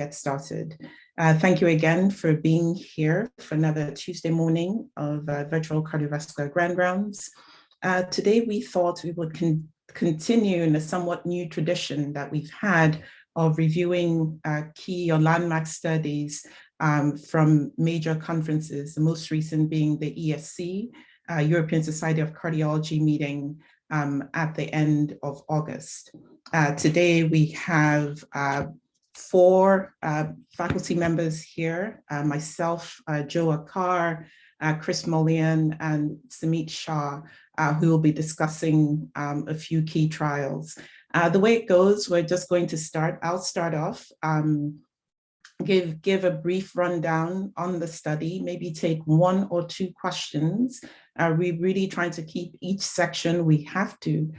get started. Thank you again for being here for another Tuesday morning of virtual cardiovascular grand rounds. Today we thought we would continue in a somewhat new tradition that we've had of reviewing key or landmark studies from major conferences, the most recent being the ESC, European Society of Cardiology meeting at the end of August. Today we have four faculty members here, myself, Joe Akar, Chris Maulion, and Samit Shah, who will be discussing a few key trials. The way it goes, we're just going to I'll start off, give a brief rundown on the study, maybe take one or two questions. We're really trying to keep each section, we have to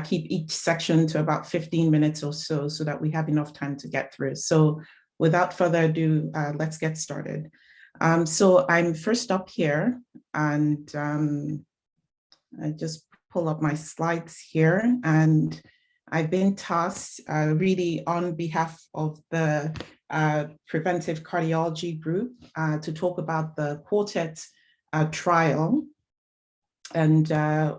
keep each section to about 15 minutes or so that we have enough time to get through. So without further ado, let's get started. So I'm first up here, and I just pull up my slides here, and I've been tasked really on behalf of the preventive cardiology group to talk about the Quartet trial. And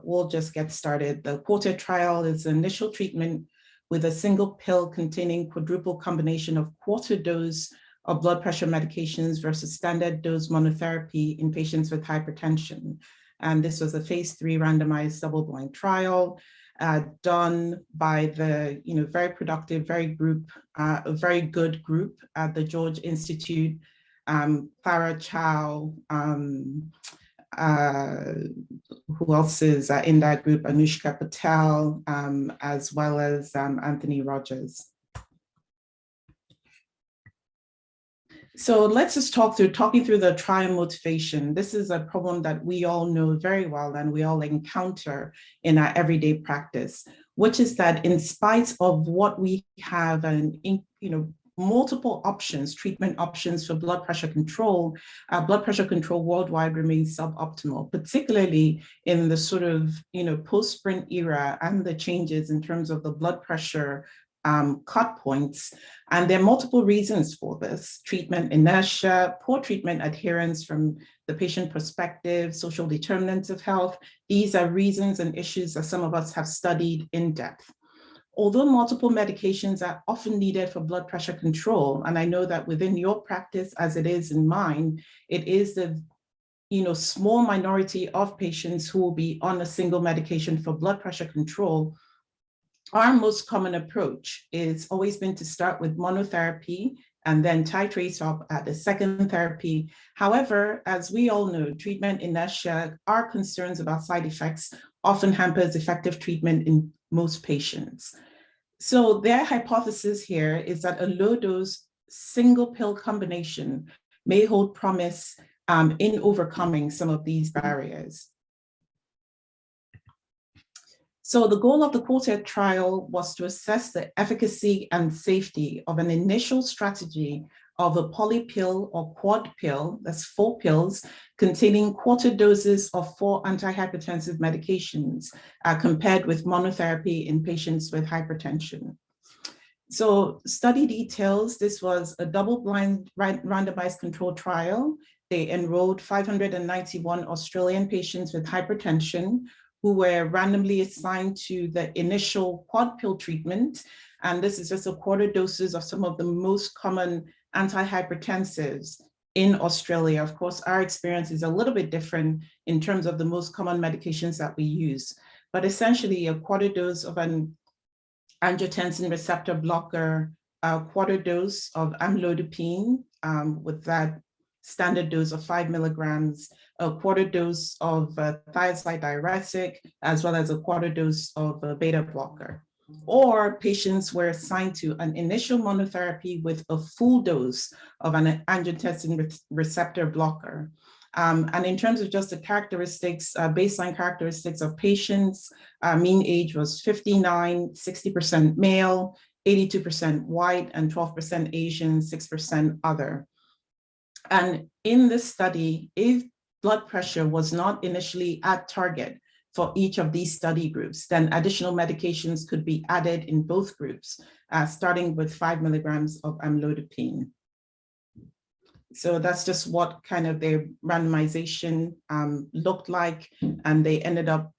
we'll just get started. The Quartet trial is initial treatment with a single pill containing quadruple combination of quarter dose of blood pressure medications versus standard dose monotherapy in patients with hypertension. And this was a phase 3 randomized double-blind trial done by the very productive, very good group at the George Institute, Clara Chow, who else is in that group, Anushka Patel, as well as Anthony Rogers. So let's just talking through the trial motivation. This is a problem that we all know very well and we all encounter in our everyday practice, which is that in spite of what we have and multiple options, treatment options for blood pressure control worldwide remains suboptimal, particularly in the sort of post-sprint era and the changes in terms of the blood pressure cut points. And there are multiple reasons for this: treatment inertia, poor treatment adherence from the patient perspective, social determinants of health. These are reasons and issues that some of us have studied in depth. Although multiple medications are often needed for blood pressure control, and I know that within your practice, as it is in mine, it is the small minority of patients who will be on a single medication for blood pressure control, our most common approach is always been to start with monotherapy and then titrate up at the second therapy. However, as we all know, treatment inertia, our concerns about side effects often hampers effective treatment in most patients. So their hypothesis here is that a low dose single pill combination may hold promise in overcoming some of these barriers. So the goal of the Quartet trial was to assess the efficacy and safety of an initial strategy of a polypill or quad pill, that's 4 pills, containing quarter doses of 4 antihypertensive medications compared with monotherapy in patients with hypertension. So study details: this was a double-blind randomized controlled trial. They enrolled 591 Australian patients with hypertension who were randomly assigned to the initial quad pill treatment. And this is just a quarter doses of some of the most common antihypertensives in Australia. Of course, our experience is a little bit different in terms of the most common medications that we use, but essentially a quarter dose of an angiotensin receptor blocker, a quarter dose of amlodipine with that standard dose of 5 milligrams, a quarter dose of thiazide diuretic, as well as a quarter dose of a beta blocker. Or patients were assigned to an initial monotherapy with a full dose of an angiotensin receptor blocker. And in terms of just the characteristics, baseline characteristics of patients, mean age was 59, 60% male, 82% white, and 12% Asian, 6% other. And in this study, if blood pressure was not initially at target for each of these study groups, then additional medications could be added in both groups starting with 5 milligrams of amlodipine. So that's just what kind of their randomization looked like. And they ended up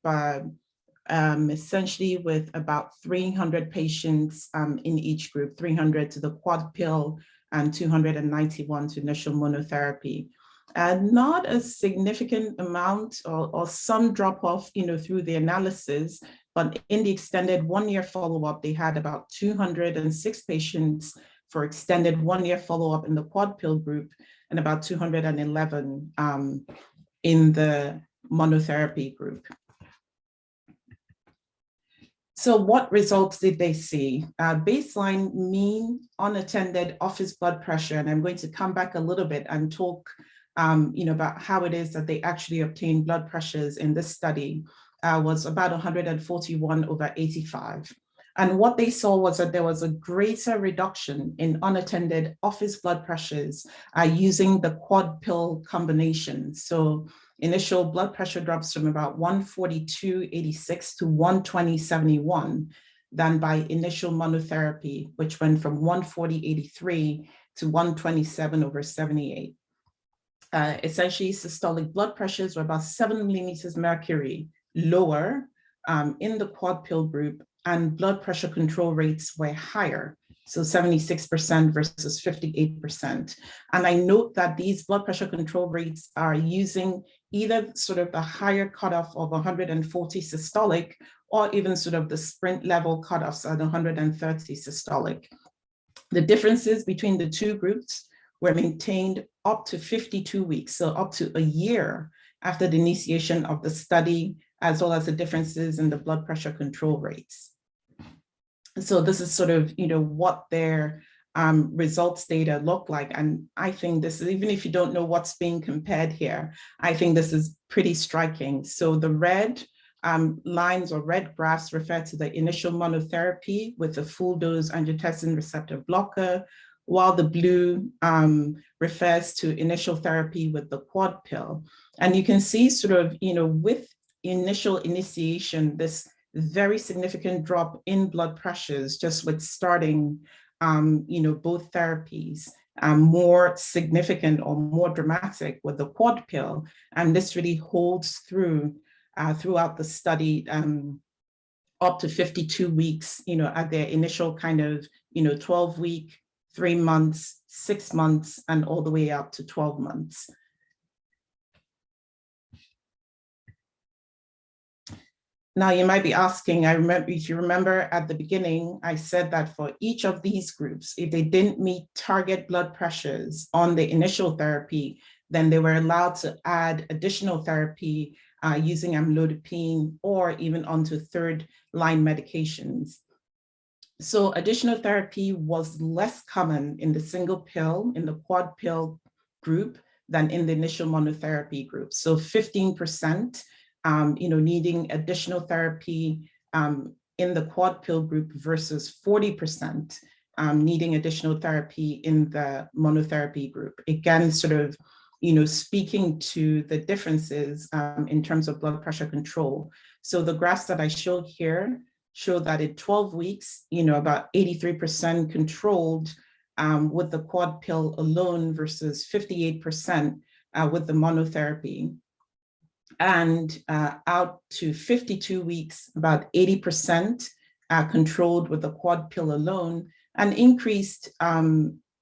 essentially with about 300 patients in each group, 300 to the quad pill and 291 to initial monotherapy. And not a significant amount or some drop off, through the analysis, but in the extended 1-year follow-up, they had about 206 patients for extended 1-year follow-up in the quad pill group and about 211 in the monotherapy group. So what results did they see? Baseline mean unattended office blood pressure, and I'm going to come back a little bit and talk about how it is that they actually obtained blood pressures in this study, was about 141/85. And what they saw was that there was a greater reduction in unattended office blood pressures using the quad pill combination. So initial blood pressure drops from about 142/86 to 120/71 than by initial monotherapy, which went from 140/83 to 127/78. Essentially, systolic blood pressures were about 7 millimeters mercury lower in the quad pill group, and blood pressure control rates were higher, so 76% versus 58%. And I note that these blood pressure control rates are using either sort of the higher cutoff of 140 systolic or even sort of the sprint level cutoffs at 130 systolic. The differences between the two groups were maintained up to 52 weeks, so up to a year after the initiation of the study, as well as the differences in the blood pressure control rates. So this is sort of, what their results data look like. And I think this is, even if you don't know what's being compared here, I think this is pretty striking. So the red lines or red graphs refer to the initial monotherapy with the full dose angiotensin receptor blocker, while the blue refers to initial therapy with the quad pill. And you can see sort of, with initial initiation, this very significant drop in blood pressures just with starting, both therapies, more significant or more dramatic with the quad pill. And this really holds through throughout the study up to 52 weeks, at their initial kind of, 12-week, 3 months, 6 months, and all the way up to 12 months. Now you might be asking, if you remember at the beginning, I said that for each of these groups, if they didn't meet target blood pressures on the initial therapy, then they were allowed to add additional therapy using amlodipine or even onto third-line medications. So additional therapy was less common in the single pill, in the quad pill group than in the initial monotherapy group. So 15%, needing additional therapy in the quad pill group versus 40% needing additional therapy in the monotherapy group. Again, sort of, speaking to the differences in terms of blood pressure control. So the graphs that I showed here show that in 12 weeks, about 83% controlled with the quad pill alone versus 58% with the monotherapy. And out to 52 weeks, about 80% controlled with the quad pill alone, an increased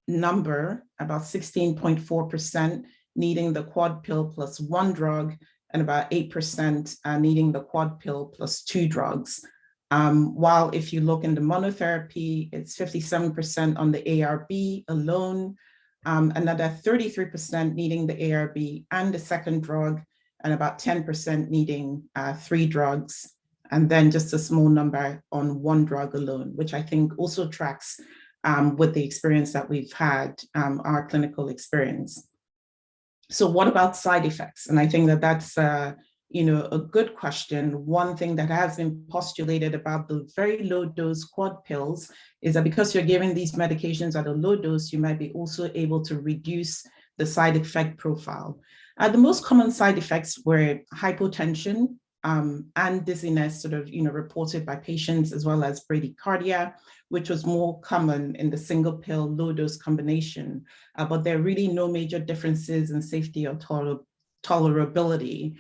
number, about 16.4% needing the quad pill plus 1 drug, and about 8% needing the quad pill plus 2 drugs. While if you look in the monotherapy, it's 57% on the ARB alone, another 33% needing the ARB and the second drug, and about 10% needing 3 drugs, and then just a small number on 1 drug alone, which I think also tracks with the experience that we've had, our clinical experience. So what about side effects? And I think that that's a good question. One thing that has been postulated about the very low dose quad pills is that because you're giving these medications at a low dose, you might be also able to reduce the side effect profile. The most common side effects were hypotension, and dizziness sort of, reported by patients, as well as bradycardia, which was more common in the single pill low dose combination. But there are really no major differences in safety or tolerability,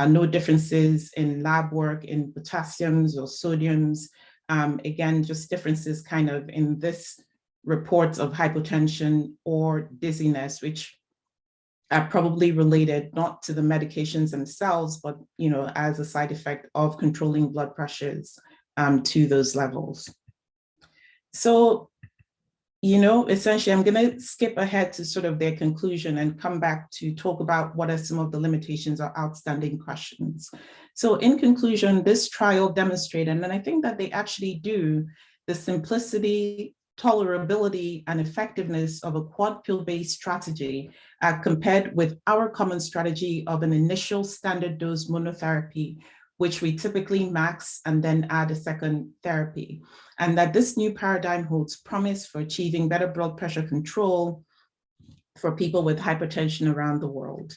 no differences in lab work in potassiums or sodiums. Again, just differences kind of in this reports of hypotension or dizziness, which are probably related not to the medications themselves, but as a side effect of controlling blood pressures to those levels. So, essentially, I'm going to skip ahead to sort of their conclusion and come back to talk about what are some of the limitations or outstanding questions. So in conclusion, this trial demonstrated, and I think that they actually do, the simplicity, tolerability, and effectiveness of a quad pill-based strategy compared with our common strategy of an initial standard dose monotherapy, which we typically max and then add a second therapy. And that this new paradigm holds promise for achieving better blood pressure control for people with hypertension around the world.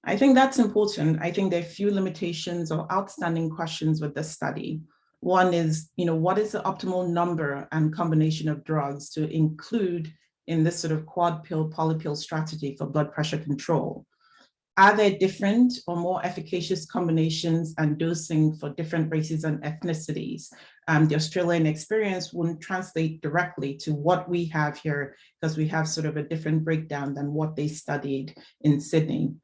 I think that's important. I think there are few limitations or outstanding questions with this study. One is, what is the optimal number and combination of drugs to include in this sort of quad pill, polypill strategy for blood pressure control? Are there different or more efficacious combinations and dosing for different races and ethnicities? The Australian experience wouldn't translate directly to what we have here because we have sort of a different breakdown than what they studied in Sydney.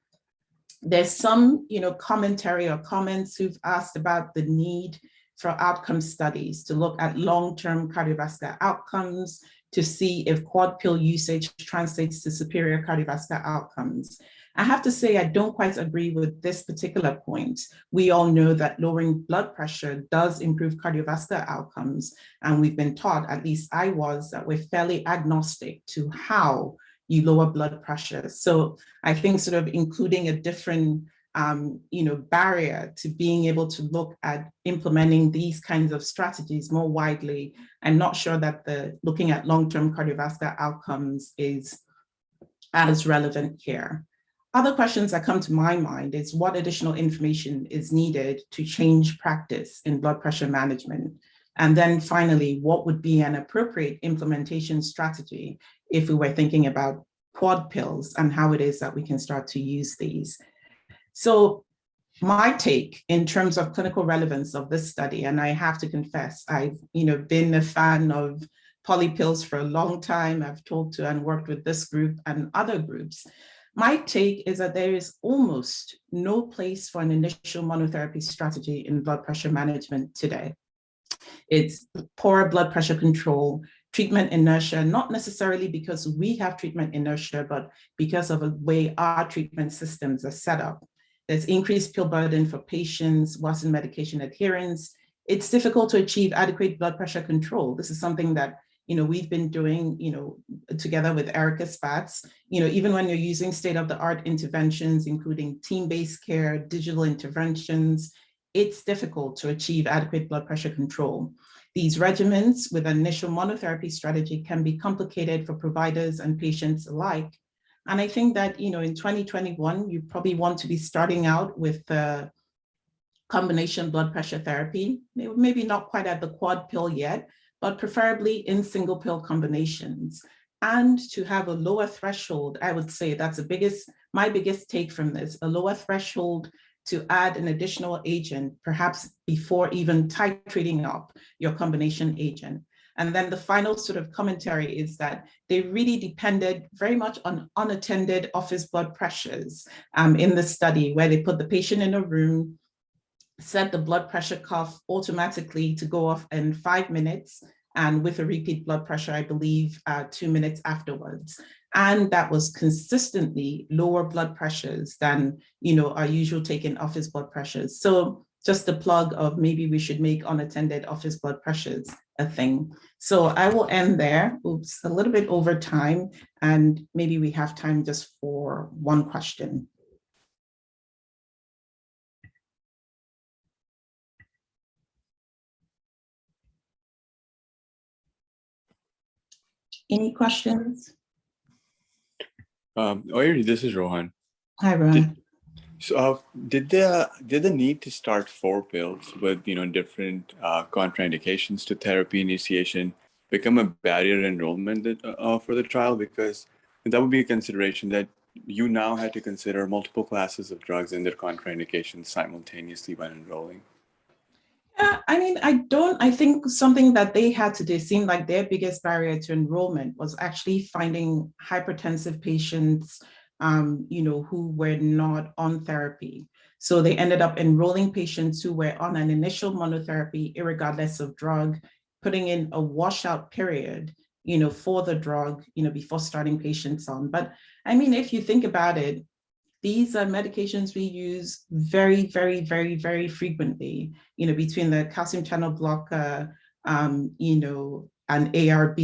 There's some, commentary or comments who've asked about the need for outcome studies to look at long-term cardiovascular outcomes to see if quad pill usage translates to superior cardiovascular outcomes. I have to say, I don't quite agree with this particular point. We all know that lowering blood pressure does improve cardiovascular outcomes. And we've been taught, at least I was, that we're fairly agnostic to how you lower blood pressure. So I think sort of including a different barrier to being able to look at implementing these kinds of strategies more widely. I'm not sure that looking at long-term cardiovascular outcomes is as relevant here. Other questions that come to my mind is what additional information is needed to change practice in blood pressure management? And then finally, what would be an appropriate implementation strategy if we were thinking about quad pills and how it is that we can start to use these? So my take in terms of clinical relevance of this study, and I have to confess, I've been a fan of polypills for a long time. I've talked to and worked with this group and other groups. My take is that there is almost no place for an initial monotherapy strategy in blood pressure management today. It's poor blood pressure control, treatment inertia, not necessarily because we have treatment inertia, but because of the way our treatment systems are set up. There's increased pill burden for patients, worsened medication adherence. It's difficult to achieve adequate blood pressure control. This is something that we've been doing, together with Erica Spatz, even when you're using state-of-the-art interventions, including team-based care, digital interventions, it's difficult to achieve adequate blood pressure control. These regimens with an initial monotherapy strategy can be complicated for providers and patients alike. And I think that, in 2021, you probably want to be starting out with combination blood pressure therapy, maybe not quite at the quad pill yet, but preferably in single pill combinations, and to have a lower threshold. I would say that's my biggest take from this, a lower threshold to add an additional agent, perhaps before even titrating up your combination agent. And then the final sort of commentary is that they really depended very much on unattended office blood pressures in the study, where they put the patient in a room, set the blood pressure cuff automatically to go off in 5 minutes, and with a repeat blood pressure, I believe 2 minutes afterwards. And that was consistently lower blood pressures than our usual taken office blood pressures. So just a plug of maybe we should make unattended office blood pressures a thing. So I will end there. Oops, a little bit over time, and maybe we have time just for one question. Any questions? Oyere, this is Rohan. Hi, Rohan. So, did the need to start 4 pills with different contraindications to therapy initiation become a barrier enrollment for the trial? Because that would be a consideration that you now had to consider multiple classes of drugs and their contraindications simultaneously when enrolling. Yeah, I mean, I think something that they had to do seemed like their biggest barrier to enrollment was actually finding hypertensive patients, who were not on therapy. So they ended up enrolling patients who were on an initial monotherapy, irregardless of drug, putting in a washout period, for the drug, before starting patients on. But I mean, if you think about it, these are medications we use very, very, very, very frequently, between the calcium channel blocker, an ARB,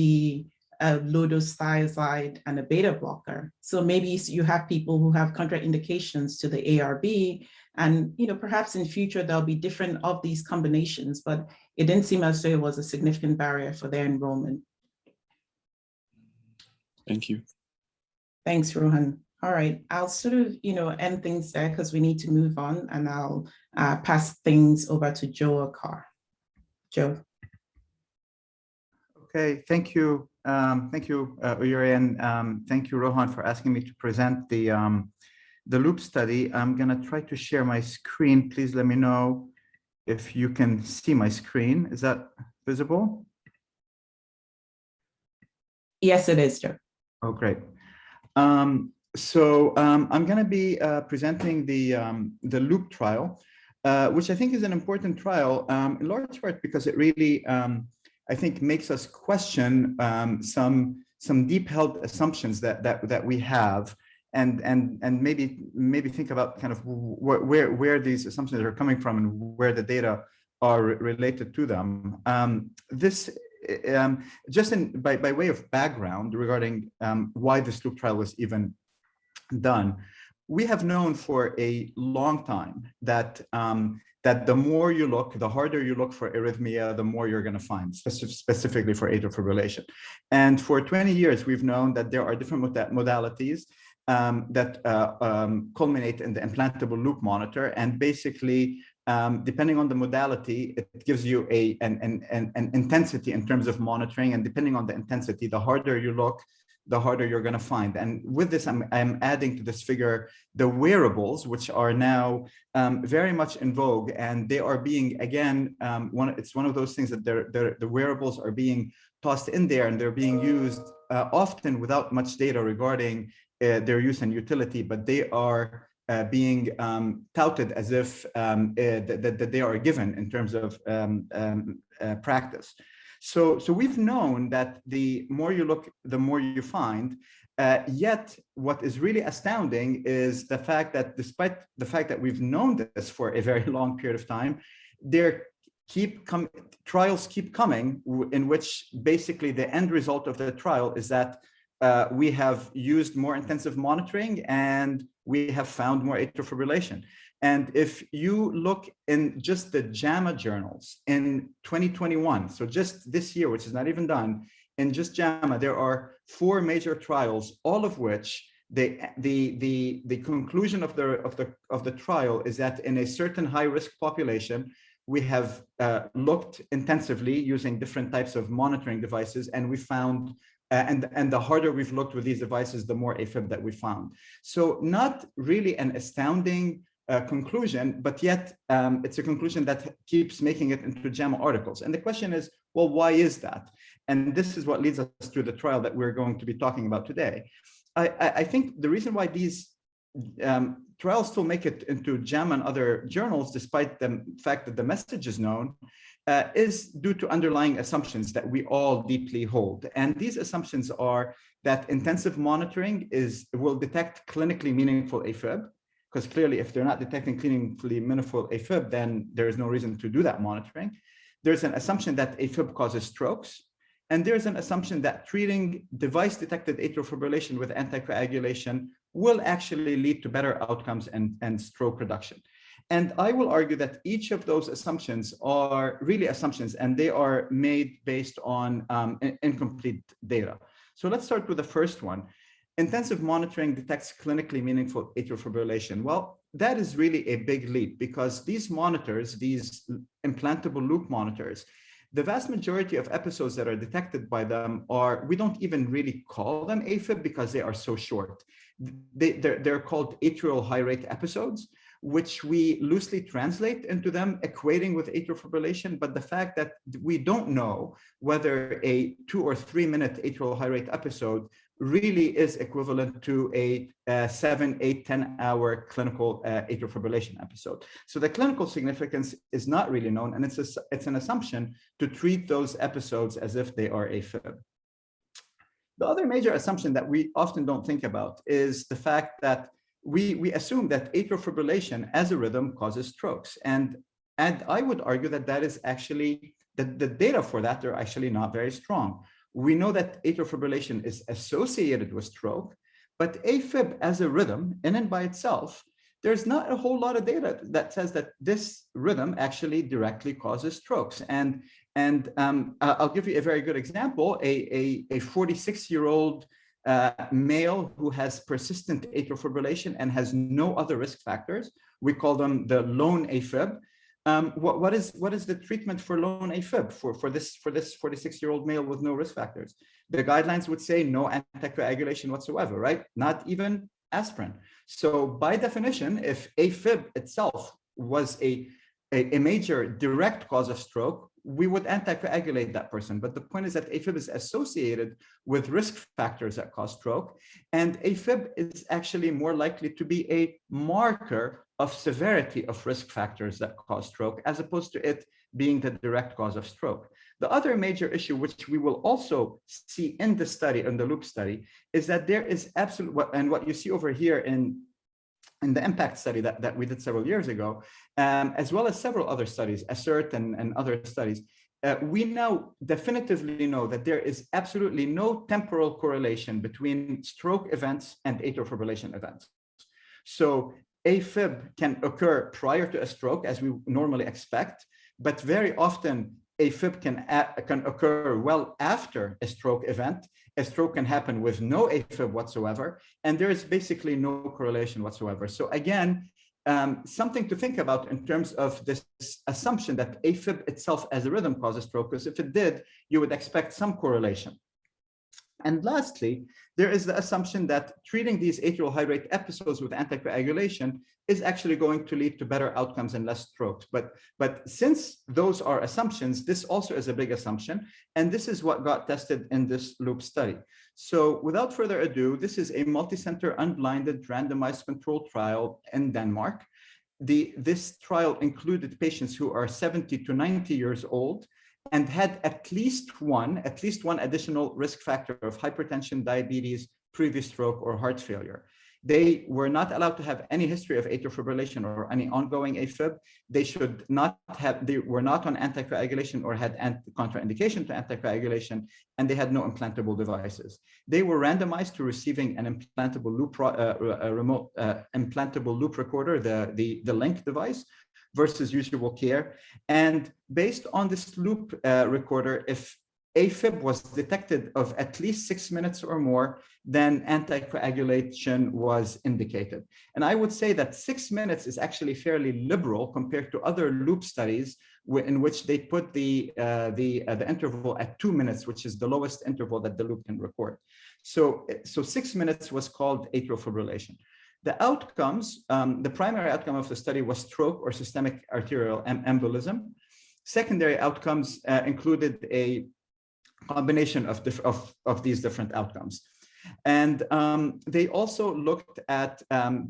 a low-dose thiazide, and a beta blocker. So maybe you have people who have contraindications to the ARB, and perhaps in future there'll be different of these combinations, but it didn't seem as though it was a significant barrier for their enrollment. Thank you. Thanks, Rohan. All right, I'll sort of, end things there because we need to move on, and I'll pass things over to Joe Akar. Joe. Okay, thank you. Thank you, Oyere, and thank you, Rohan, for asking me to present the loop study. I'm gonna try to share my screen. Please let me know if you can see my screen. Is that visible? Yes, it is, Joe. Oh, great. So I'm going to be presenting the loop trial, which I think is an important trial, in large part because it really, I think, makes us question some deep-held assumptions that we have, and maybe think about kind of where these assumptions are coming from and where the data are related to them. Just by way of background regarding why this loop trial was even done, we have known for a long time that that the more you look, the harder you look for arrhythmia, the more you're going to find, specifically for atrial fibrillation. And for 20 years, we've known that there are different modalities that culminate in the implantable loop monitor, and basically, depending on the modality, it gives you an intensity in terms of monitoring, and depending on the intensity, the harder you look, the harder you're going to find. And with this, I'm adding to this figure the wearables, which are now very much in vogue, and they are being, again, it's one of those things that the wearables are being tossed in there, and they're being used often without much data regarding their use and utility, but they are being touted as if that they are given in terms of practice. So we've known that the more you look, the more you find. Yet what is really astounding is the fact that despite the fact that we've known this for a very long period of time, trials keep coming in which basically the end result of the trial is that we have used more intensive monitoring and we have found more atrial fibrillation. And if you look in just the JAMA journals in 2021, so just this year, which is not even done, in just JAMA, there are 4 major trials, all of which the conclusion of the trial is that in a certain high-risk population, we have looked intensively using different types of monitoring devices, and we found and the harder we've looked with these devices, the more AFib that we found. So not really an astounding conclusion, but yet it's a conclusion that keeps making it into JAMA articles. And the question is, well, why is that? And this is what leads us to the trial that we're going to be talking about today. I think the reason why these trials still make it into JAMA and other journals, despite the fact that the message is known, is due to underlying assumptions that we all deeply hold. And these assumptions are that intensive monitoring will detect clinically meaningful AFib, because clearly if they're not detecting clinically meaningful AFib, then there is no reason to do that monitoring. There's an assumption that AFib causes strokes. And there's an assumption that treating device-detected atrial fibrillation with anticoagulation will actually lead to better outcomes and stroke reduction. And I will argue that each of those assumptions are really assumptions, and they are made based on incomplete data. So let's start with the first one. Intensive monitoring detects clinically meaningful atrial fibrillation. Well, that is really a big leap, because these monitors, these implantable loop monitors, the vast majority of episodes that are detected by them are, we don't even really call them AFib because they are so short. They're called atrial high rate episodes, which we loosely translate into them equating with atrial fibrillation. But the fact that we don't know whether a 2 or 3 minute atrial high rate episode really is equivalent to a 7, 8, 10 hour clinical atrial fibrillation episode. So the clinical significance is not really known, and it's an assumption to treat those episodes as if they are AFib. The other major assumption that we often don't think about is the fact that we assume that atrial fibrillation as a rhythm causes strokes. And I would argue that that is actually, the data for that are actually not very strong. We know that atrial fibrillation is associated with stroke, but AFib as a rhythm in and by itself, there's not a whole lot of data that says that this rhythm actually directly causes strokes. And I'll give you a very good example. A 46-year-old male who has persistent atrial fibrillation and has no other risk factors, we call them the lone AFib. What is the treatment for lone AFib for this 46-year-old male with no risk factors? The guidelines would say no anticoagulation whatsoever, right? Not even aspirin. So by definition, if AFib itself was a major direct cause of stroke, we would anticoagulate that person. But the point is that AFib is associated with risk factors that cause stroke, and AFib is actually more likely to be a marker of severity of risk factors that cause stroke, as opposed to it being the direct cause of stroke. The other major issue, which we will also see in the study, in the loop study, is that there is absolute, and what you see over here in the impact study that we did several years ago, as well as several other studies, ASSERT and other studies, we now definitively know that there is absolutely no temporal correlation between stroke events and atrial fibrillation events. So AFib can occur prior to a stroke, as we normally expect, but very often AFib can occur well after a stroke event. A stroke can happen with no AFib whatsoever, and there is basically no correlation whatsoever. So again, something to think about in terms of this assumption that AFib itself as a rhythm causes stroke, because if it did, you would expect some correlation. And lastly, there is the assumption that treating these atrial high rate episodes with anticoagulation is actually going to lead to better outcomes and less strokes. But since those are assumptions, this also is a big assumption. And this is what got tested in this loop study. So without further ado, this is a multi-center unblinded randomized controlled trial in Denmark. This trial included patients who are 70 to 90 years old and had at least one additional risk factor of hypertension, diabetes, previous stroke, or heart failure. They were not allowed to have any history of atrial fibrillation or any ongoing AFib. They were not on anticoagulation or had contraindication to anticoagulation, and they had no implantable devices. They were randomized to receiving an implantable loop, remote implantable loop recorder, the Link device, versus usual care. And based on this loop recorder, if AFib was detected of at least 6 minutes or more, then anticoagulation was indicated. And I would say that 6 minutes is actually fairly liberal compared to other loop studies in which they put the interval at 2 minutes, which is the lowest interval that the loop can record. So 6 minutes was called atrial fibrillation. The outcomes, the primary outcome of the study was stroke or systemic arterial embolism. Secondary outcomes included a combination of these different outcomes. And they also looked at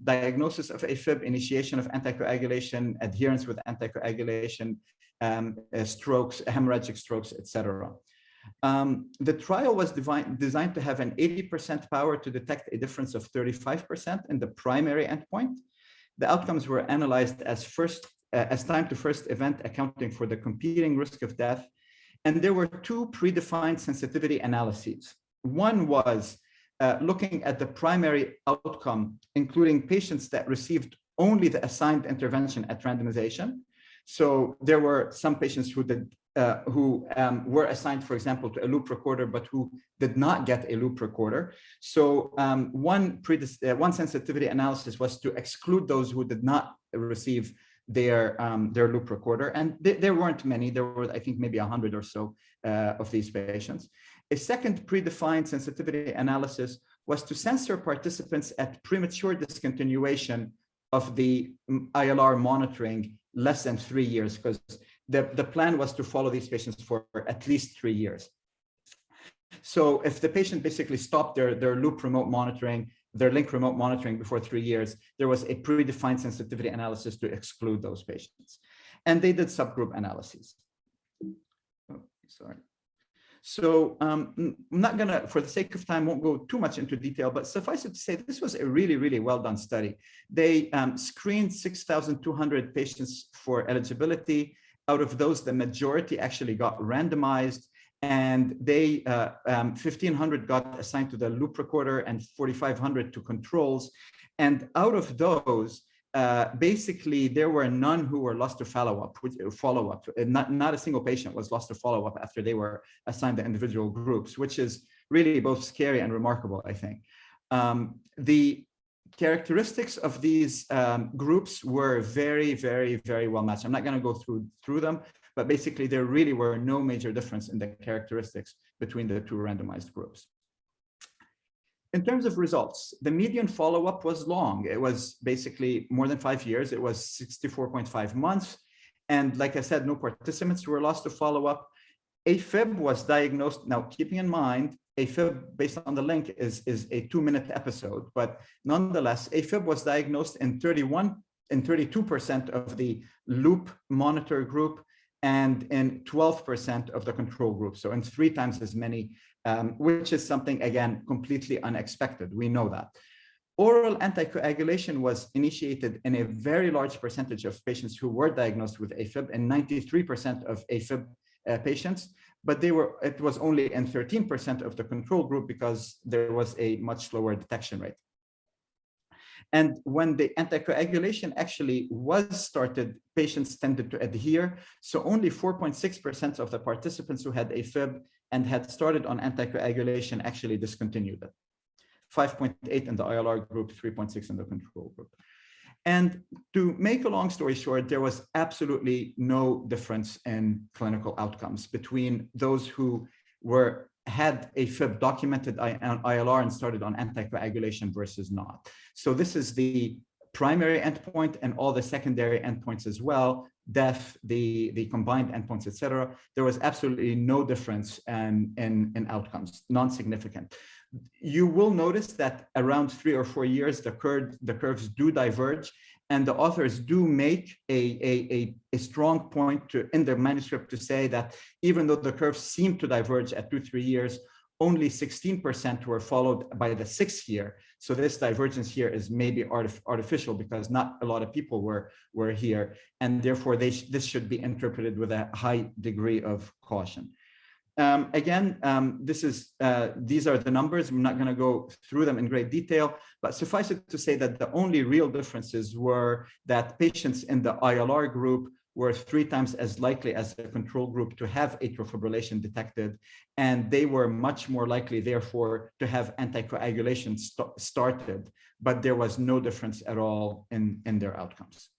diagnosis of AFib, initiation of anticoagulation, adherence with anticoagulation, strokes, hemorrhagic strokes, etc. The trial was designed to have an 80% power to detect a difference of 35% in the primary endpoint. The outcomes were analyzed as time to first event, accounting for the competing risk of death. And there were two predefined sensitivity analyses. One was looking at the primary outcome, including patients that received only the assigned intervention at randomization. So there were some patients who did were assigned, for example, to a loop recorder, but who did not get a loop recorder. So one sensitivity analysis was to exclude those who did not receive their loop recorder, and there weren't many. There were, I think, maybe 100 or so of these patients. A second predefined sensitivity analysis was to censor participants at premature discontinuation of the ILR monitoring less than 3 years, because the plan was to follow these patients for at least 3 years. So if the patient basically stopped their loop remote monitoring, their link remote monitoring before 3 years, there was a predefined sensitivity analysis to exclude those patients. And they did subgroup analyses. Oh, sorry. So I'm not gonna, for the sake of time, won't go too much into detail, but suffice it to say, this was a really, really well done study. They screened 6,200 patients for eligibility. Out of those, the majority actually got randomized, and they 1,500 got assigned to the loop recorder and 4,500 to controls. And out of those, basically, there were none who were lost to follow-up. Not a single patient was lost to follow-up after they were assigned the individual groups, which is really both scary and remarkable, I think. The characteristics of these groups were very, very, very well matched. I'm not going to go through them, but basically, there really were no major difference in the characteristics between the two randomized groups. In terms of results, the median follow-up was long. It was basically more than 5 years. It was 64.5 months. And like I said, no participants were lost to follow-up. AFib was diagnosed. Now, keeping in mind, AFib, based on the link, is a 2-minute episode. But nonetheless, AFib was diagnosed in 32% of the loop monitor group and in 12% of the control group. So in 3 times as many, which is something, again, completely unexpected. We know that. Oral anticoagulation was initiated in a very large percentage of patients who were diagnosed with AFib, and 93% of AFib patients, but it was only in 13% of the control group because there was a much lower detection rate. And when the anticoagulation actually was started, patients tended to adhere. So only 4.6% of the participants who had AFib and had started on anticoagulation actually discontinued it. 5.8 in the ILR group, 3.6 in the control group. And to make a long story short, there was absolutely no difference in clinical outcomes between those who had AFib documented on ILR and started on anticoagulation versus not. So this is the primary endpoint and all the secondary endpoints as well, death, the combined endpoints, et cetera. There was absolutely no difference in outcomes, non-significant. You will notice that around 3 or 4 years, the curves do diverge, and the authors do make a strong point in their manuscript to say that even though the curves seem to diverge at 2-3 years, only 16% were followed by the 6th year. So this divergence here is maybe artificial because not a lot of people were here, and therefore this should be interpreted with a high degree of caution. These are the numbers. I'm not going to go through them in great detail, but suffice it to say that the only real differences were that patients in the ILR group were 3 times as likely as the control group to have atrial fibrillation detected, and they were much more likely, therefore, to have anticoagulation started, but there was no difference at all in their outcomes.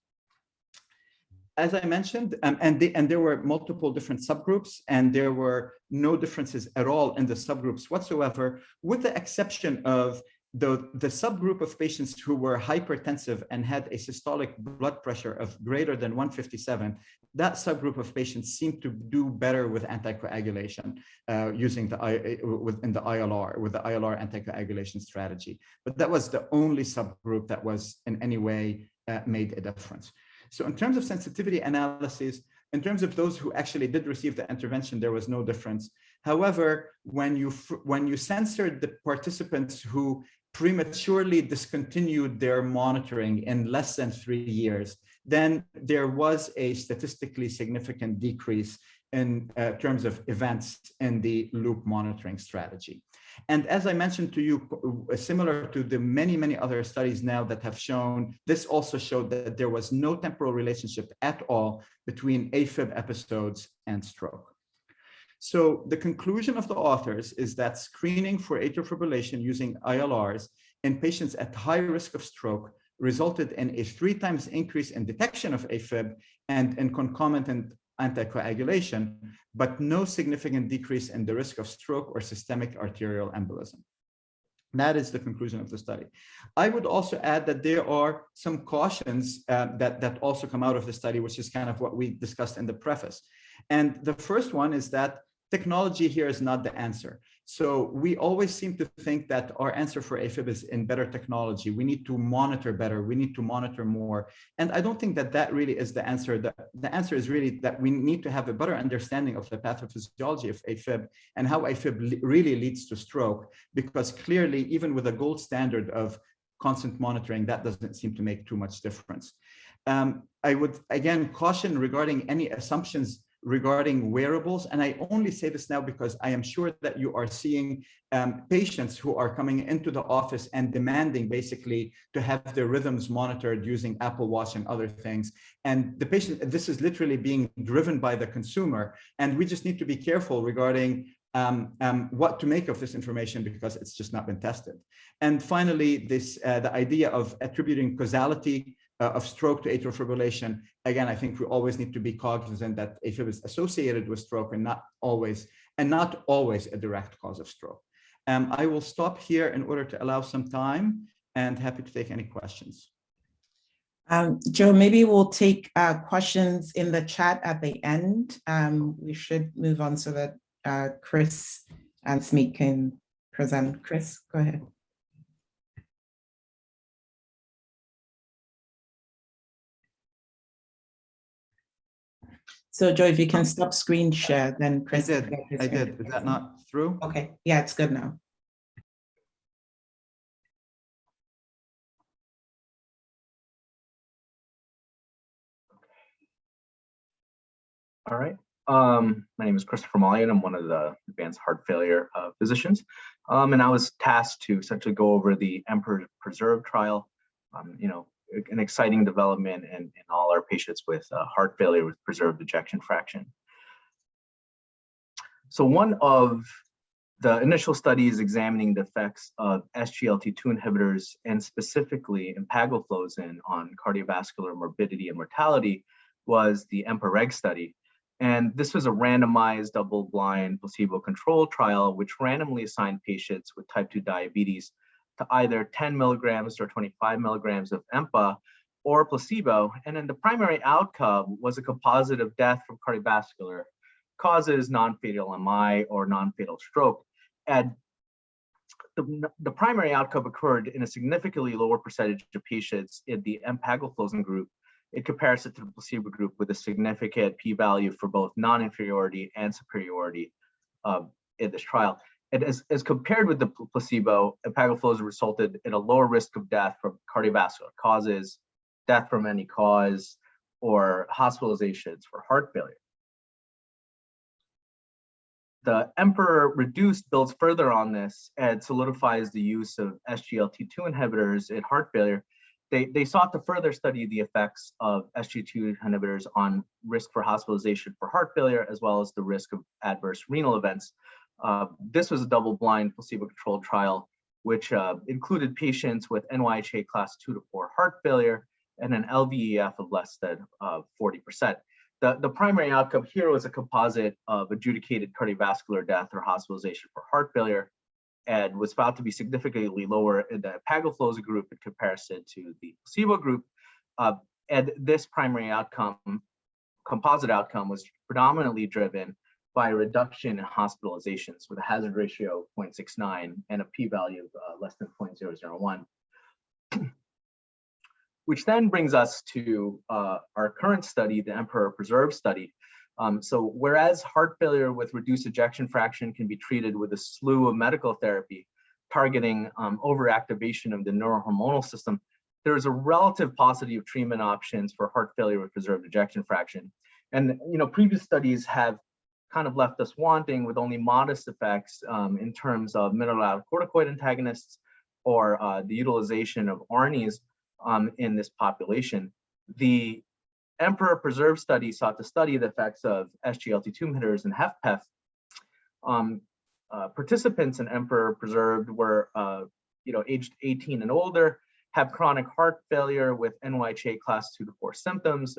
As I mentioned, and there were multiple different subgroups, and there were no differences at all in the subgroups whatsoever, with the exception of the subgroup of patients who were hypertensive and had a systolic blood pressure of greater than 157. That subgroup of patients seemed to do better with anticoagulation using within the ILR, with the ILR anticoagulation strategy. But that was the only subgroup that was in any way made a difference. So in terms of sensitivity analysis, in terms of those who actually did receive the intervention, there was no difference. However, when you censored the participants who prematurely discontinued their monitoring in less than 3 years, then there was a statistically significant decrease in terms of events in the loop monitoring strategy. And as I mentioned to you, similar to the many other studies now that have shown, this also showed that there was no temporal relationship at all between AFib episodes and stroke. So the conclusion of the authors is that screening for atrial fibrillation using ILRs in patients at high risk of stroke resulted in a 3 times increase in detection of AFib and in concomitant anticoagulation, but no significant decrease in the risk of stroke or systemic arterial embolism. That is the conclusion of the study. I would also add that there are some cautions that also come out of the study, which is kind of what we discussed in the preface. And the first one is that technology here is not the answer. So we always seem to think that our answer for AFib is in better technology. We need to monitor better. We need to monitor more. And I don't think that that really is the answer. The answer is really that we need to have a better understanding of the pathophysiology of AFib and how AFib really leads to stroke, because clearly, even with a gold standard of constant monitoring, that doesn't seem to make too much difference. I would, again, caution regarding any assumptions regarding wearables. And I only say this now because I am sure that you are seeing patients who are coming into the office and demanding basically to have their rhythms monitored using Apple Watch and other things. And the patient, this is literally being driven by the consumer. And we just need to be careful regarding what to make of this information, because it's just not been tested. And finally, the idea of attributing causality of stroke to atrial fibrillation. Again, I think we always need to be cognizant that AFib is associated with stroke and not always a direct cause of stroke. I will stop here in order to allow some time, and happy to take any questions. Joe, maybe we'll take questions in the chat at the end. We should move on so that Chris and Samit can present. Chris, go ahead. So Joe, if you can stop screen share, then Chris. I did. Is that not through? Okay, yeah, it's good now. All right. My name is Christopher Maulion. I'm one of the advanced heart failure physicians. And I was tasked to essentially go over the EMPEROR PRESERVE trial, an exciting development in all our patients with heart failure with preserved ejection fraction. So one of the initial studies examining the effects of SGLT2 inhibitors and specifically empagliflozin on cardiovascular morbidity and mortality was the EMPEROR study. And this was a randomized double-blind placebo-controlled trial which randomly assigned patients with type 2 diabetes to either 10 milligrams or 25 milligrams of EMPA or placebo. And then the primary outcome was a composite of death from cardiovascular causes, non-fatal MI, or non-fatal stroke. And the primary outcome occurred in a significantly lower percentage of patients in the empagliflozin group in comparison to the placebo group, with a significant p-value for both non-inferiority and superiority in this trial. And as compared with the placebo, empagliflozin resulted in a lower risk of death from cardiovascular causes, death from any cause, or hospitalizations for heart failure. The EMPEROR Reduced builds further on this and solidifies the use of SGLT2 inhibitors in heart failure. They sought to further study the effects of SGLT2 inhibitors on risk for hospitalization for heart failure, as well as the risk of adverse renal events. This was a double-blind placebo-controlled trial, which included patients with NYHA class 2 to 4 heart failure and an LVEF of less than 40%. The primary outcome here was a composite of adjudicated cardiovascular death or hospitalization for heart failure, and was found to be significantly lower in the empagliflozin group in comparison to the placebo group. And this primary outcome, composite outcome, was predominantly driven by a reduction in hospitalizations with a hazard ratio of 0.69 and a p-value of less than 0.001. Which then brings us to our current study, the EMPEROR PRESERVE study. So whereas heart failure with reduced ejection fraction can be treated with a slew of medical therapy targeting overactivation of the neurohormonal system, there's a relative paucity of treatment options for heart failure with preserved ejection fraction. And previous studies have kind of left us wanting with only modest effects in terms of mineralocorticoid antagonists or the utilization of ARNIs in this population. The Emperor Preserve study sought to study the effects of SGLT2 inhibitors and HFpEF. Participants in Emperor Preserved were aged 18 and older, have chronic heart failure with NYHA class 2 to 4 symptoms,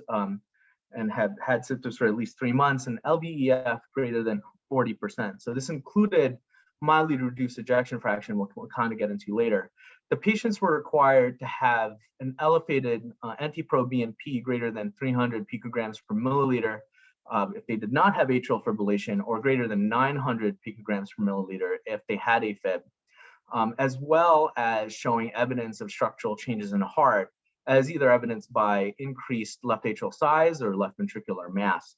and have had symptoms for at least 3 months, and LVEF greater than 40%. So this included mildly reduced ejection fraction, we'll kind of get into later. The patients were required to have an elevated NT-proBNP greater than 300 picograms per milliliter if they did not have atrial fibrillation, or greater than 900 picograms per milliliter if they had AFib, as well as showing evidence of structural changes in the heart, as either evidenced by increased left atrial size or left ventricular mass.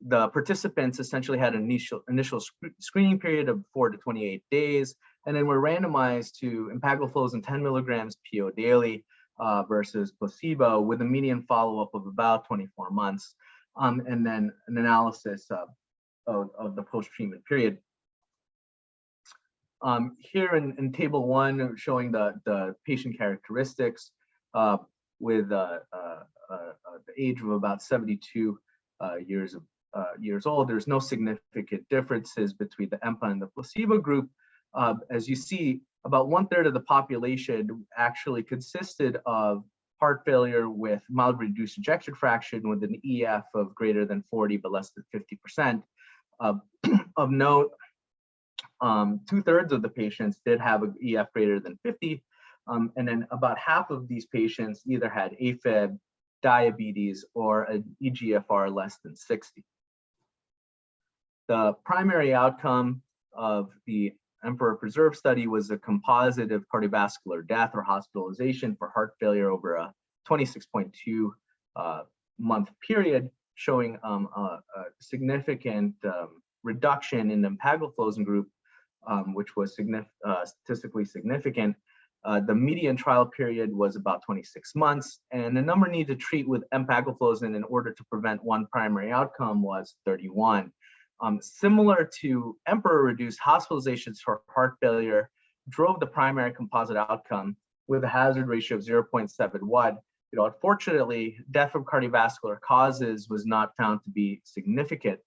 The participants essentially had an initial screening period of 4 to 28 days, and then were randomized to empagliflozin 10 milligrams PO daily versus placebo, with a median follow-up of about 24 months, and then an analysis of the post-treatment period. Here in table 1, showing the patient characteristics with the age of about 72 years old. There's no significant differences between the EMPA and the placebo group. As you see, about 1/3 of the population actually consisted of heart failure with mild reduced ejection fraction with an EF of greater than 40 but less than 50%. Of note, 2/3 of the patients did have an EF greater than 50, and then about half of these patients either had AFib, diabetes, or an eGFR less than 60. The primary outcome of the Emperor Preserve study was a composite of cardiovascular death or hospitalization for heart failure over a 26.2 month period, showing a significant reduction in the empagliflozin group, which was statistically significant. The median trial period was about 26 months, and the number needed to treat with empagliflozin in order to prevent one primary outcome was 31. Similar to Emperor reduced, hospitalizations for heart failure drove the primary composite outcome with a hazard ratio of 0.71. Unfortunately, death from cardiovascular causes was not found to be significant.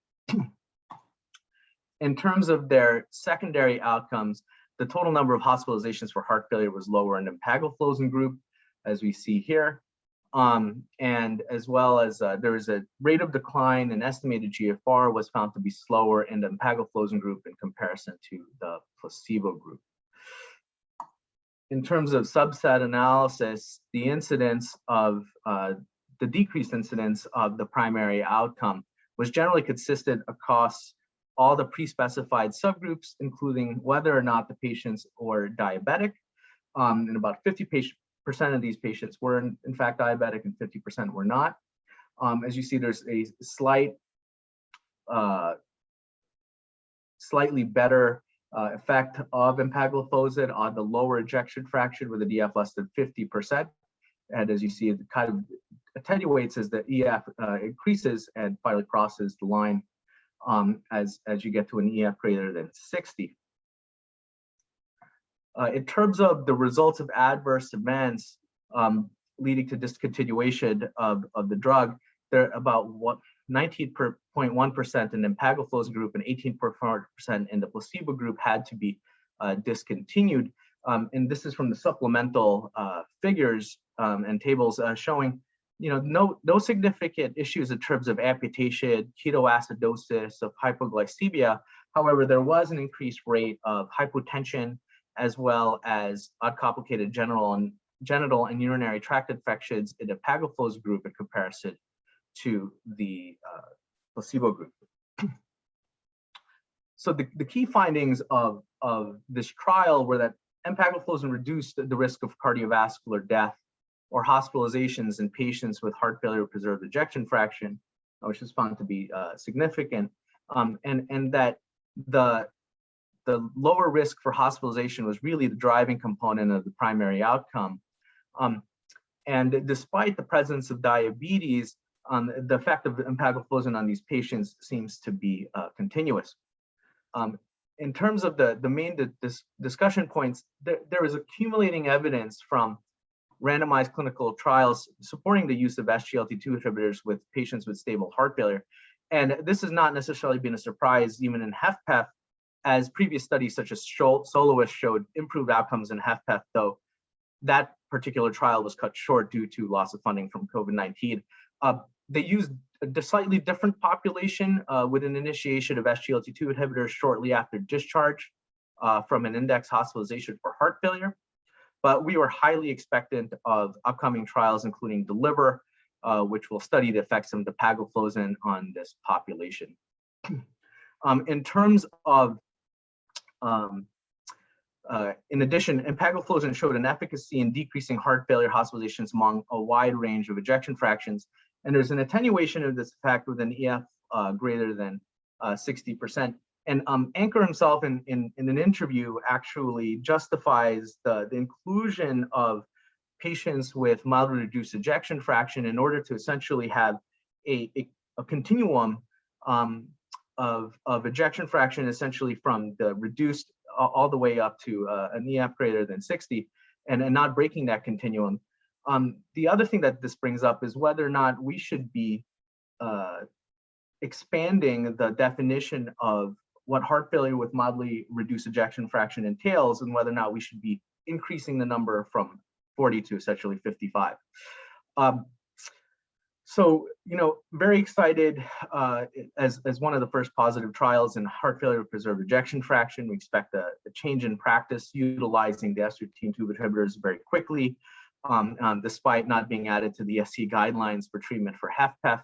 In terms of their secondary outcomes, the total number of hospitalizations for heart failure was lower in the empagliflozin group, as we see here. And as well as there is a rate of decline in estimated GFR was found to be slower in the empagliflozin group in comparison to the placebo group. In terms of subset analysis, the incidence of the decreased incidence of the primary outcome was generally consistent across all the pre-specified subgroups, including whether or not the patients were diabetic, and about 50% of these patients were in fact diabetic and 50% were not. As you see, there's a slightly better effect of empagliflozin on the lower ejection fraction with a DF less than 50%. And as you see, it kind of attenuates as the EF increases and finally crosses the line as you get to an EF greater than 60. In terms of the results of adverse events leading to discontinuation of the drug, there are about 19.1% in the empagliflozin group and 18.4% in the placebo group had to be discontinued. And this is from the supplemental figures and tables showing no significant issues in terms of amputation, ketoacidosis, of hypoglycemia. However, there was an increased rate of hypotension, as well as uncomplicated genital and urinary tract infections in the empagliflozin group in comparison to the placebo group. So the key findings of this trial were that empagliflozin reduced the risk of cardiovascular death or hospitalizations in patients with heart failure with preserved ejection fraction, which was found to be significant, and that the lower risk for hospitalization was really the driving component of the primary outcome. And despite the presence of diabetes, the effect of the empagliflozin on these patients seems to be continuous. In terms of the main discussion points, there is accumulating evidence from randomized clinical trials supporting the use of SGLT2 inhibitors with patients with stable heart failure. And this has not necessarily been a surprise even in HFpEF, as previous studies such as Soloist showed improved outcomes in HFpEF, though that particular trial was cut short due to loss of funding from COVID-19. They used a slightly different population with an initiation of SGLT2 inhibitors shortly after discharge from an index hospitalization for heart failure. But we were highly expectant of upcoming trials, including DELIVER, which will study the effects of empagliflozin on this population. In terms of, in addition, empagliflozin showed an efficacy in decreasing heart failure hospitalizations among a wide range of ejection fractions. And there's an attenuation of this effect with an EF greater than 60%. And Anchor himself in an interview actually justifies the inclusion of patients with mildly reduced ejection fraction in order to essentially have a continuum of ejection fraction, essentially from the reduced all the way up to an EF greater than 60, and not breaking that continuum. The other thing that this brings up is whether or not we should be expanding the definition of what heart failure with mildly reduced ejection fraction entails, and whether or not we should be increasing the number from 40 to essentially 55. So, very excited as one of the first positive trials in heart failure with preserved ejection fraction. We expect a change in practice utilizing the SGLT2 inhibitors very quickly, despite not being added to the ESC guidelines for treatment for HFpEF.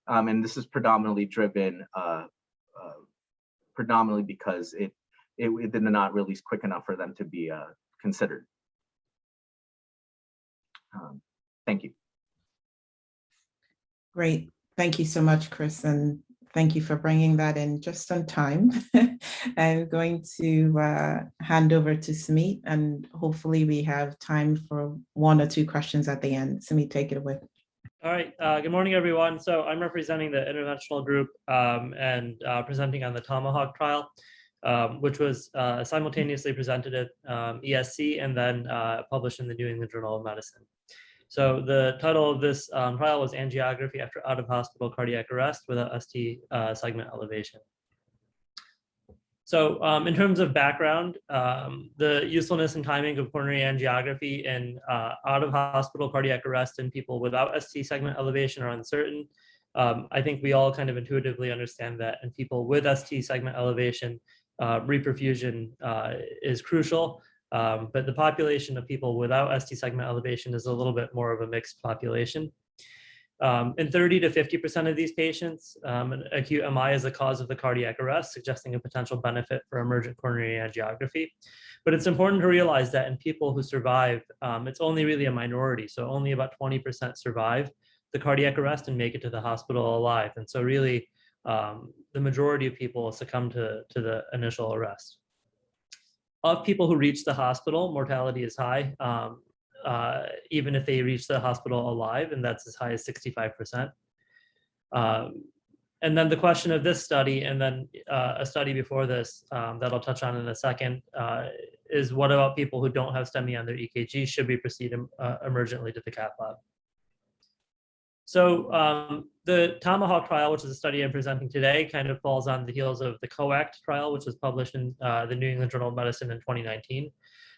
And this is predominantly driven predominantly because it did not release quick enough for them to be considered. Thank you. Great. Thank you so much, Chris, and thank you for bringing that in just on time. I'm going to hand over to Samit, and hopefully we have time for 1 or 2 questions at the end. Samit, take it away. All right. Good morning, everyone. So I'm representing the interventional group and presenting on the TOMAHAWK trial, which was simultaneously presented at ESC and then published in the New England Journal of Medicine. So the title of this trial was Angiography After Out-of-Hospital Cardiac Arrest Without ST Segment Elevation. So in terms of background, the usefulness and timing of coronary angiography in out-of-hospital cardiac arrest in people without ST segment elevation are uncertain. I think we all kind of intuitively understand that in people with ST segment elevation, reperfusion is crucial. But the population of people without ST segment elevation is a little bit more of a mixed population. In 30 to 50% of these patients, an acute MI is the cause of the cardiac arrest, suggesting a potential benefit for emergent coronary angiography. But it's important to realize that in people who survive, it's only really a minority. So only about 20% survive the cardiac arrest and make it to the hospital alive. And so really, the majority of people succumb to the initial arrest. Of people who reach the hospital, mortality is high, even if they reach the hospital alive, and that's as high as 65%. And then the question of this study, and then a study before this that I'll touch on in a second, is what about people who don't have STEMI on their EKG? Should we proceed emergently to the cath lab? So the TOMAHAWK trial, which is a study I'm presenting today, kind of falls on the heels of the COACT trial, which was published in the New England Journal of Medicine in 2019.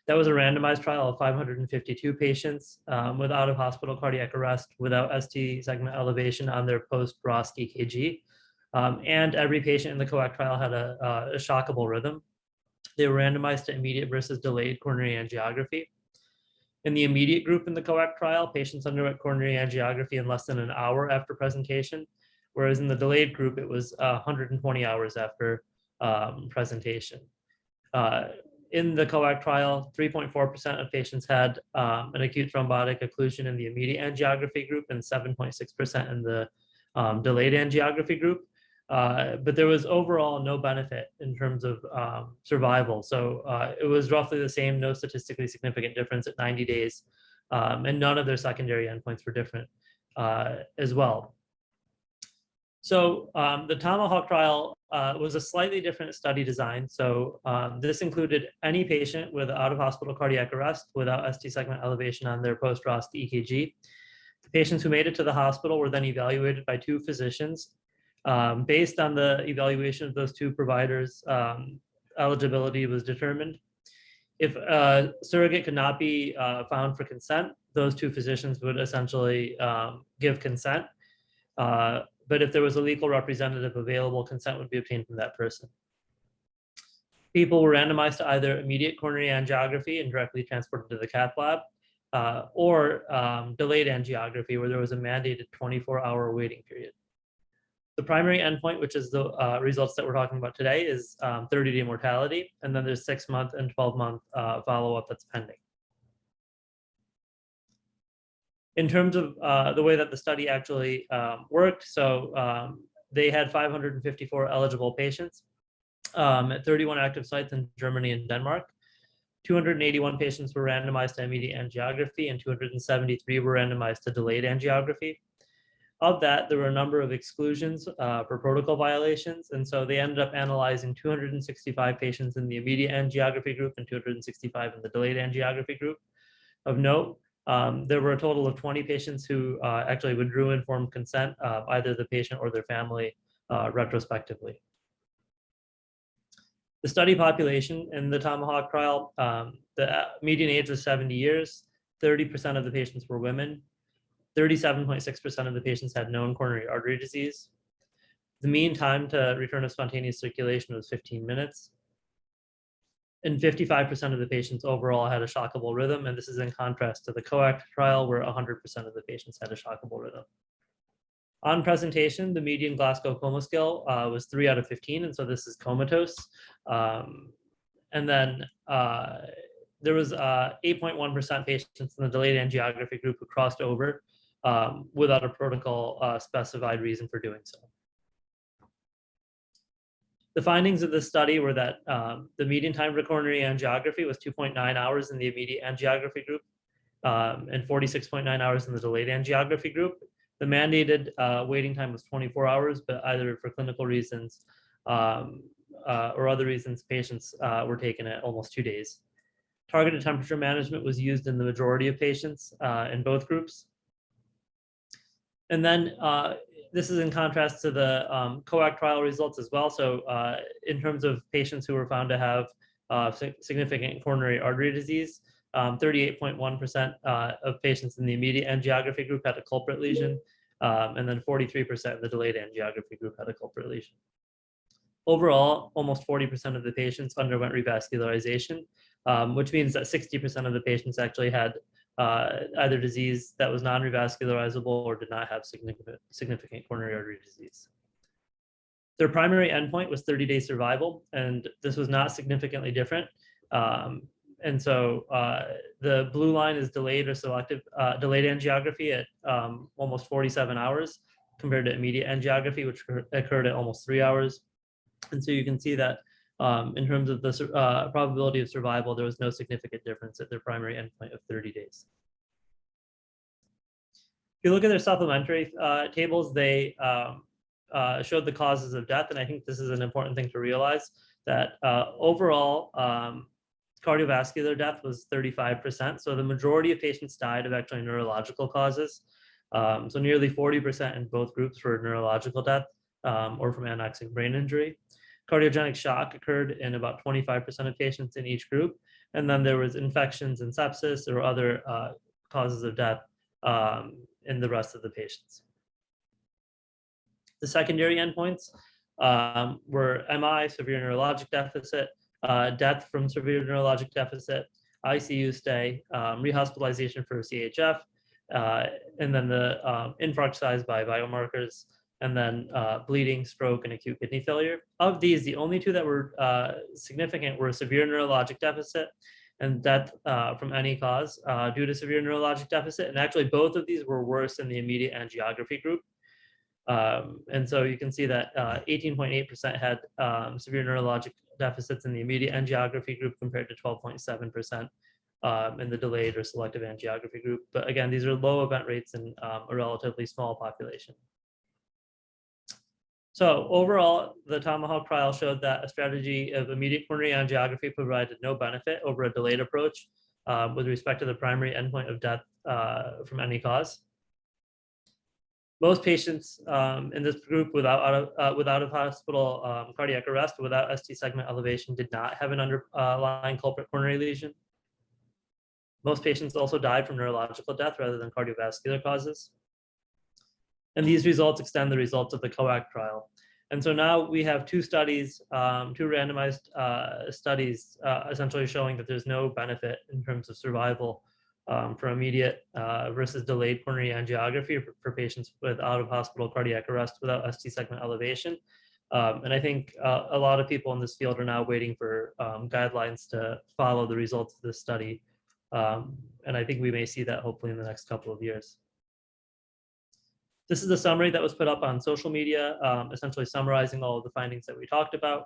That was a randomized trial of 552 patients with out-of-hospital cardiac arrest without ST segment elevation on their post-ROSC EKG. And every patient in the COACT trial had a shockable rhythm. They were randomized to immediate versus delayed coronary angiography. In the immediate group in the COACT trial, patients underwent coronary angiography in less than an hour after presentation, whereas in the delayed group, it was 120 hours after presentation. In the COACT trial, 3.4% of patients had an acute thrombotic occlusion in the immediate angiography group and 7.6% in the delayed angiography group. But there was overall no benefit in terms of survival. So it was roughly the same, no statistically significant difference at 90 days, and none of their secondary endpoints were different as well. So the TOMAHAWK trial was a slightly different study design. So this included any patient with out-of-hospital cardiac arrest without ST segment elevation on their post-ROS EKG. The patients who made it to the hospital were then evaluated by 2 physicians. Based on the evaluation of those 2 providers, eligibility was determined. If a surrogate could not be found for consent, those 2 physicians would essentially give consent. But if there was a legal representative available, consent would be obtained from that person. People were randomized to either immediate coronary angiography and directly transported to the cath lab, or delayed angiography, where there was a mandated 24-hour waiting period. The primary endpoint, which is the results that we're talking about today, is 30-day mortality, and then there's 6-month and 12-month follow-up that's pending. In terms of the way that the study actually worked, so they had 554 eligible patients at 31 active sites in Germany and Denmark. 281 patients were randomized to immediate angiography, and 273 were randomized to delayed angiography. Of that, there were a number of exclusions for protocol violations, and so they ended up analyzing 265 patients in the immediate angiography group and 265 in the delayed angiography group. Of note, there were a total of 20 patients who actually withdrew informed consent, either the patient or their family, retrospectively. The study population in the TOMAHAWK trial, the median age was 70 years, 30% of the patients were women, 37.6% of the patients had known coronary artery disease. The mean time to return of spontaneous circulation was 15 minutes. And 55% of the patients overall had a shockable rhythm, and this is in contrast to the COACT trial, where 100% of the patients had a shockable rhythm. On presentation, the median Glasgow Coma Scale was 3 out of 15, and so this is comatose. And then there was 8.1% patients in the delayed angiography group who crossed over without a protocol specified reason for doing so. The findings of this study were that the median time for coronary angiography was 2.9 hours in the immediate angiography group and 46.9 hours in the delayed angiography group. The mandated waiting time was 24 hours, but either for clinical reasons or other reasons, patients were taken at almost 2 days. Targeted temperature management was used in the majority of patients in both groups. And then this is in contrast to the COACT trial results as well. So in terms of patients who were found to have significant coronary artery disease, 38.1% of patients in the immediate angiography group had a culprit lesion, and then 43% of the delayed angiography group had a culprit lesion. Overall, almost 40% of the patients underwent revascularization, which means that 60% of the patients actually had either disease that was non-revascularizable or did not have significant coronary artery disease. Their primary endpoint was 30-day survival, and this was not significantly different. And so the blue line is delayed or selective delayed angiography at almost 47 hours compared to immediate angiography, which occurred at almost 3 hours. And so you can see that in terms of the probability of survival, there was no significant difference at their primary endpoint of 30 days. If you look at their supplementary tables, they showed the causes of death. And I think this is an important thing to realize, that overall cardiovascular death was 35%. So the majority of patients died of actually neurological causes. So nearly 40% in both groups for neurological death or from anoxic brain injury. Cardiogenic shock occurred in about 25% of patients in each group. And then there was infections and sepsis or other causes of death in the rest of the patients. The secondary endpoints were MI, severe neurologic deficit, death from severe neurologic deficit, ICU stay, rehospitalization for CHF, and then the infarct size by biomarkers, and then bleeding, stroke, and acute kidney failure. Of these, the only two that were significant were severe neurologic deficit and death from any cause due to severe neurologic deficit. And actually, both of these were worse in the immediate angiography group. And so you can see that 18.8% had severe neurologic deficits in the immediate angiography group compared to 12.7% in the delayed or selective angiography group. But again, these are low event rates in a relatively small population. So overall, the TOMAHAWK trial showed that a strategy of immediate coronary angiography provided no benefit over a delayed approach with respect to the primary endpoint of death from any cause. Most patients in this group without hospital cardiac arrest without ST segment elevation did not have an underlying culprit coronary lesion. Most patients also died from neurological death rather than cardiovascular causes. And these results extend the results of the COACT trial. And so now we have two studies, two randomized studies, essentially showing that there's no benefit in terms of survival for immediate versus delayed coronary angiography for patients with out-of-hospital cardiac arrest without ST segment elevation. And I think a lot of people in this field are now waiting for guidelines to follow the results of this study. And I think we may see that hopefully in the next couple of years. This is a summary that was put up on social media, essentially summarizing all of the findings that we talked about.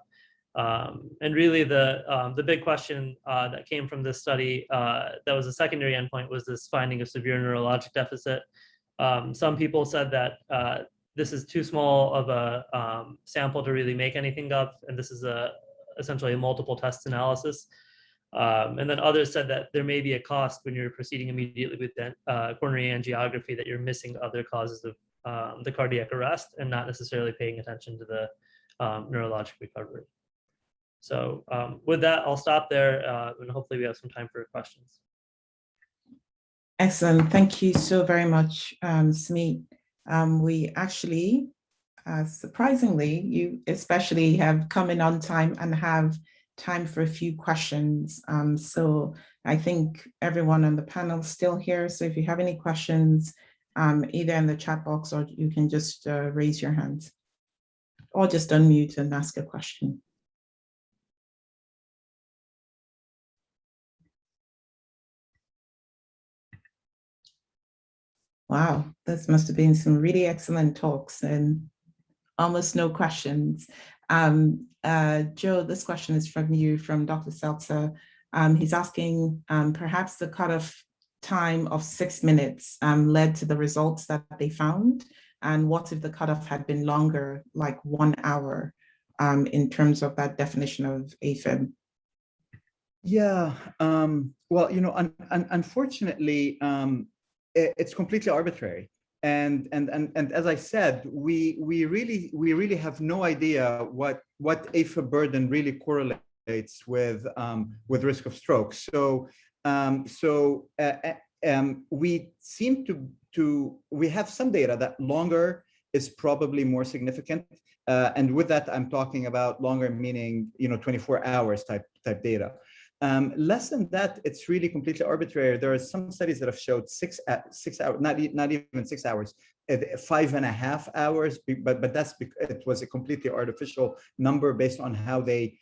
And really the big question that came from this study that was a secondary endpoint was this finding of severe neurologic deficit. Some people said that this is too small of a sample to really make anything of, and this is essentially a multiple test analysis. And then others said that there may be a cost when you're proceeding immediately with coronary angiography, that you're missing other causes of the cardiac arrest and not necessarily paying attention to the neurologic recovery. So with that, I'll stop there and hopefully we have some time for questions. Excellent. Thank you so very much, Samit. We actually, surprisingly, you especially have come in on time and have time for a few questions. So I think everyone on the panel is still here. So if you have any questions, either in the chat box or you can just raise your hand or just unmute and ask a question. Wow, this must have been some really excellent talks and almost no questions. Joe, this question is from you, from Dr. Seltzer. He's asking, perhaps the cutoff time of 6 minutes led to the results that they found, and what if the cutoff had been longer, like 1 hour, in terms of that definition of AFib? Yeah, well, you know, unfortunately, it's completely arbitrary. And as I said, we really have no idea what AFib burden really correlates with risk of stroke. So we seem to we have some data that longer is probably more significant, and with that I'm talking about longer meaning 24 hours type data. Less than that, it's really completely arbitrary. There are some studies that have showed 6 hours, not even 6 hours, 5.5 hours, but that's because it was a completely artificial number based on how they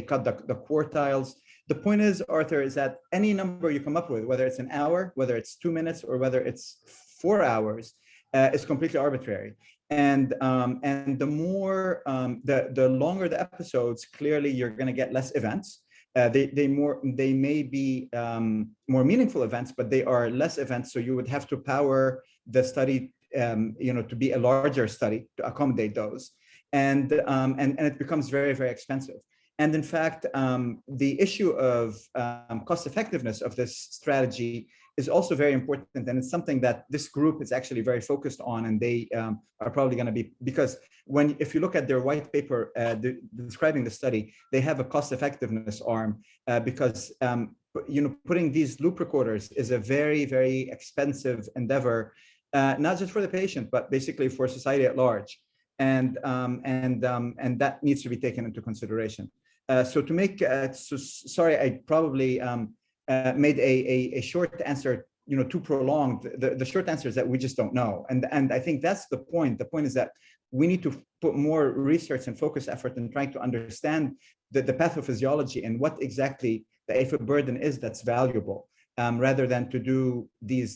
cut the quartiles. The point is, Arthur, is that any number you come up with, whether it's an hour, whether it's 2 minutes, or whether it's 4 hours, is completely arbitrary. And the more, the longer the episodes, clearly you're going to get less events. They may be more meaningful events, but they are less events. So you would have to power the study, to be a larger study to accommodate those, and it becomes very, very expensive. And in fact, the issue of cost effectiveness of this strategy is also very important, and it's something that this group is actually very focused on, and they are probably going to be, because if you look at their white paper describing the study, they have a cost effectiveness arm because putting these loop recorders is a very, very expensive endeavor, not just for the patient, but basically for society at large, and that needs to be taken into consideration. So to make sorry, I probably made a short answer, too prolonged. The short answer is that we just don't know, and I think that's the point. The point is that we need to put more research and focus effort in trying to understand the pathophysiology and what exactly the AFib burden is that's valuable, rather than to do these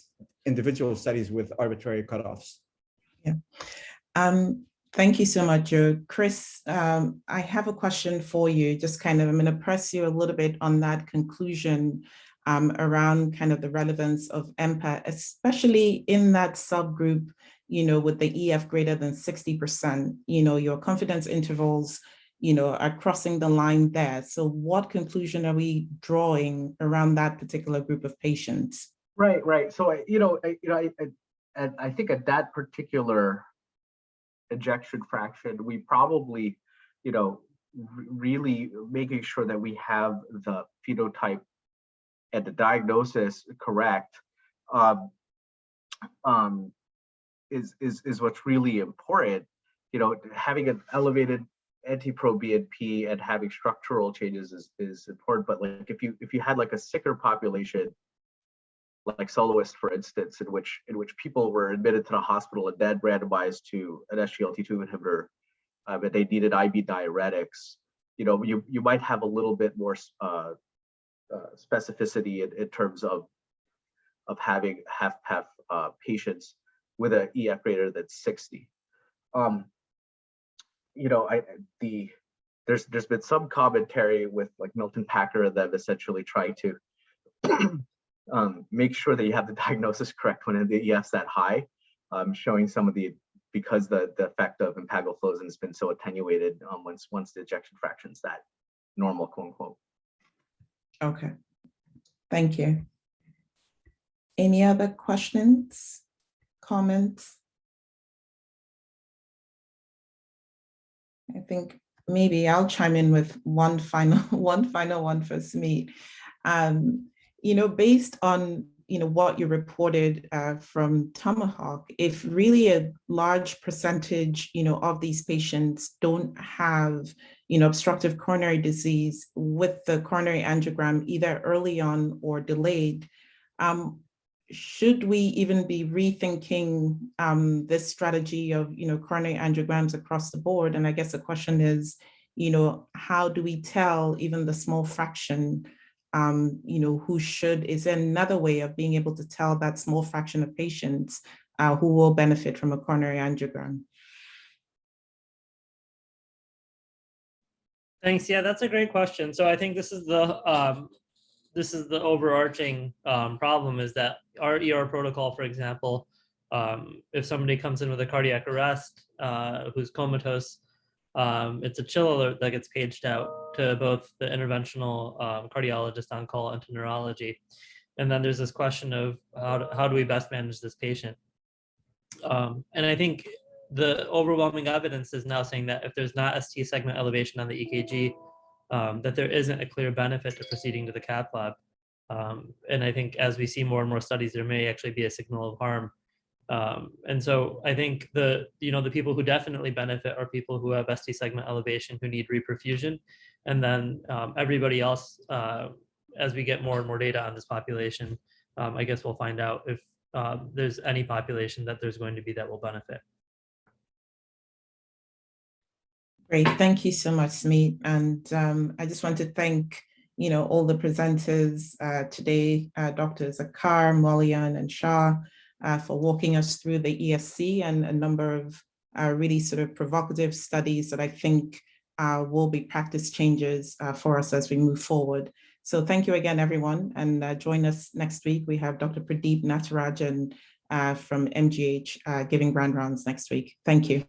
individual studies with arbitrary cutoffs. Yeah. Thank you so much, Joe. Chris, I have a question for you. Just kind of, I'm going to press you a little bit on that conclusion. around kind of the relevance of EMPA, especially in that subgroup, with the EF greater than 60%, your confidence intervals, are crossing the line there. So what conclusion are we drawing around that particular group of patients? Right. So, I think at that particular ejection fraction, we probably, really making sure that we have the phenotype and the diagnosis correct is what's really important. Having an elevated NT-proBNP and having structural changes is important. But like if you had like a sicker population, like soloist, for instance, in which people were admitted to the hospital and then randomized to an SGLT2 inhibitor, but they needed IV diuretics, you might have a little bit more specificity in terms of having patients with an EF greater than 60. There's been some commentary with like Milton Packer and them essentially trying to make sure that you have the diagnosis correct when the EF's that high, showing some of because the effect of empagliflozin has been so attenuated once the ejection fraction's that normal, quote unquote. Okay, thank you. Any other questions, comments? I think maybe I'll chime in with one final one for Samit. Based on what you reported from TOMAHAWK, if really a large percentage of these patients don't have obstructive coronary disease with the coronary angiogram either early on or delayed, should we even be rethinking this strategy of coronary angiograms across the board? And I guess the question is, how do we tell even the small fraction who should? Is there another way of being able to tell that small fraction of patients who will benefit from a coronary angiogram? Thanks. Yeah, that's a great question. So I think this is the overarching problem, is that our ER protocol, for example, if somebody comes in with a cardiac arrest who's comatose, it's a chill alert that gets paged out to both the interventional cardiologist on call and to neurology. And then there's this question of how do we best manage this patient? And I think the overwhelming evidence is now saying that if there's not ST segment elevation on the EKG, that there isn't a clear benefit to proceeding to the cath lab. And I think as we see more and more studies, there may actually be a signal of harm. And so I think the people who definitely benefit are people who have ST segment elevation, who need reperfusion. And then everybody else, as we get more and more data on this population, I guess we'll find out if there's any population that there's going to be that will benefit. Great, thank you so much, Samit. And I just want to thank all the presenters today, Drs. Akar, Maulion, and Shah, for walking us through the ESC and a number of really sort of provocative studies that I think will be practice changes for us as we move forward. So thank you again, everyone, and join us next week. We have Dr. Pradeep Natarajan from MGH giving grand rounds next week. Thank you.